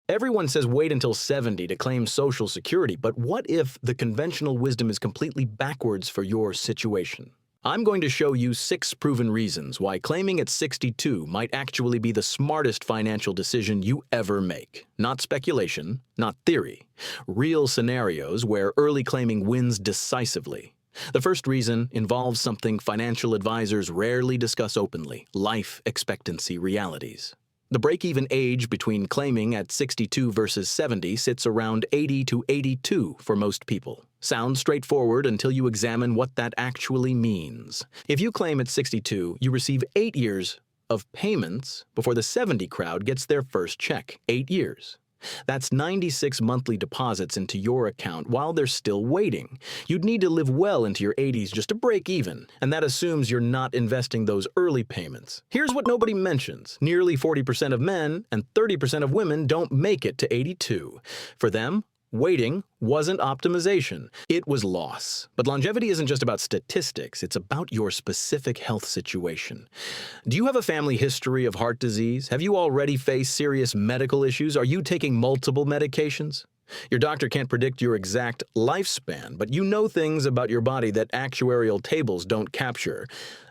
Everyone says wait until 70 to claim Social Security, but what if the conventional wisdom is completely backwards for your situation? I'm going to show you 6 proven reasons why claiming at 62 might actually be the smartest financial decision you ever make. Not speculation, not theory. Real scenarios where early claiming wins decisively. The first reason involves something financial advisors rarely discuss openly: life expectancy realities. The break-even age between claiming at 62 versus 70 sits around 80 to 82 for most people. Sounds straightforward until you examine what that actually means. If you claim at 62, you receive 8 years of payments before the 70 crowd gets their first check. 8 years. That's 96 monthly deposits into your account while they're still waiting. You'd need to live well into your 80s just to break even, and that assumes you're not investing those early payments. Here's what nobody mentions. Nearly 40% of men and 30% of women don't make it to 82. For them, waiting wasn't optimization, it was loss. But longevity isn't just about statistics, it's about your specific health situation. Do you have a family history of heart disease? Have you already faced serious medical issues? Are you taking multiple medications? Your doctor can't predict your exact lifespan, but you know things about your body that actuarial tables don't capture.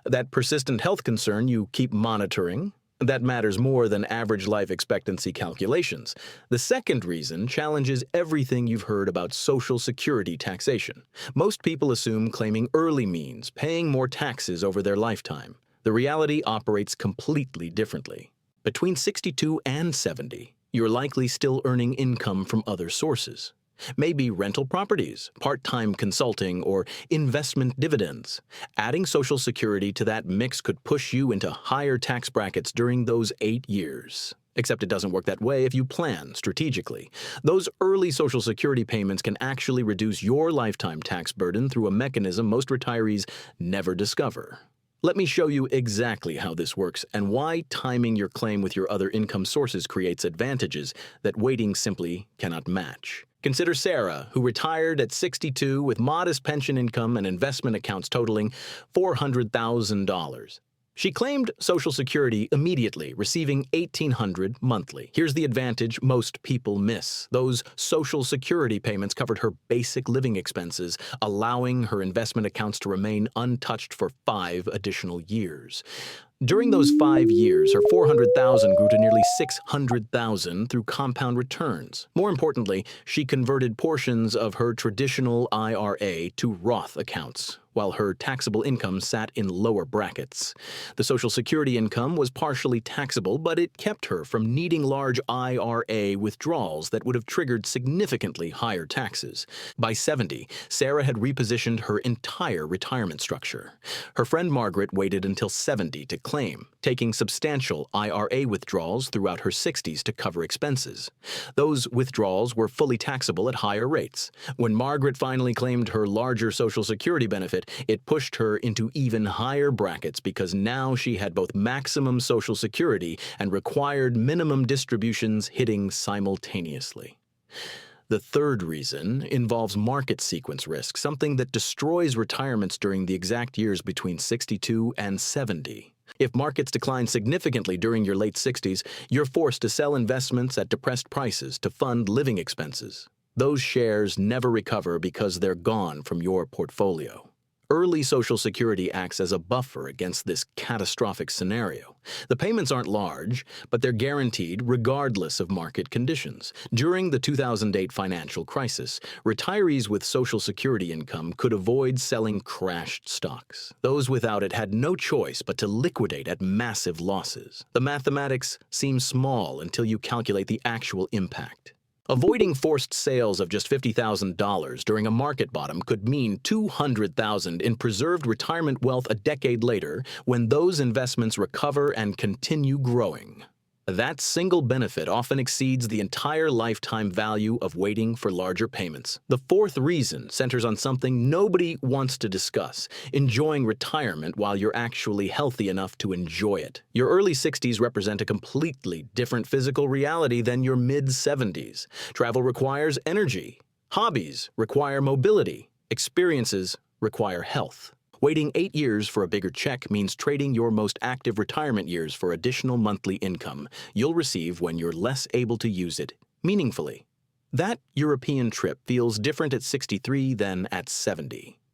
That persistent health concern you keep monitoring, that matters more than average life expectancy calculations. The second reason challenges everything you've heard about Social Security taxation. Most people assume claiming early means paying more taxes over their lifetime. The reality operates completely differently. Between 62 and 70, you're likely still earning income from other sources. Maybe rental properties, part-time consulting, or investment dividends. Adding Social Security to that mix could push you into higher tax brackets during those 8 years. Except it doesn't work that way if you plan strategically. Those early Social Security payments can actually reduce your lifetime tax burden through a mechanism most retirees never discover. Let me show you exactly how this works and why timing your claim with your other income sources creates advantages that waiting simply cannot match. Consider Sarah, who retired at 62 with modest pension income and investment accounts totaling $400,000. She claimed Social Security immediately, receiving $1,800 monthly. Here's the advantage most people miss. Those Social Security payments covered her basic living expenses, allowing her investment accounts to remain untouched for 5 additional years. During those 5 years, her $400,000 grew to nearly $600,000 through compound returns. More importantly, she converted portions of her traditional IRA to Roth accounts, while her taxable income sat in lower brackets. The Social Security income was partially taxable, but it kept her from needing large IRA withdrawals that would have triggered significantly higher taxes. By 70, Sarah had repositioned her entire retirement structure. Her friend Margaret waited until 70 to claim, taking substantial IRA withdrawals throughout her 60s to cover expenses. Those withdrawals were fully taxable at higher rates. When Margaret finally claimed her larger Social Security benefit, it pushed her into even higher brackets because now she had both maximum Social Security and required minimum distributions hitting simultaneously. The third reason involves market sequence risk, something that destroys retirements during the exact years between 62 and 70. If markets decline significantly during your late 60s, you're forced to sell investments at depressed prices to fund living expenses. Those shares never recover because they're gone from your portfolio. Early Social Security acts as a buffer against this catastrophic scenario. The payments aren't large, but they're guaranteed regardless of market conditions. During the 2008 financial crisis, retirees with Social Security income could avoid selling crashed stocks. Those without it had no choice but to liquidate at massive losses. The mathematics seem small until you calculate the actual impact. Avoiding forced sales of just $50,000 during a market bottom could mean $200,000 in preserved retirement wealth a decade later when those investments recover and continue growing. That single benefit often exceeds the entire lifetime value of waiting for larger payments. The fourth reason centers on something nobody wants to discuss: enjoying retirement while you're actually healthy enough to enjoy it. Your early 60s represent a completely different physical reality than your mid-70s. Travel requires energy. Hobbies require mobility. Experiences require health. Waiting 8 years for a bigger check means trading your most active retirement years for additional monthly income you'll receive when you're less able to use it. meaningfully. That European trip feels different at 63 than at 70.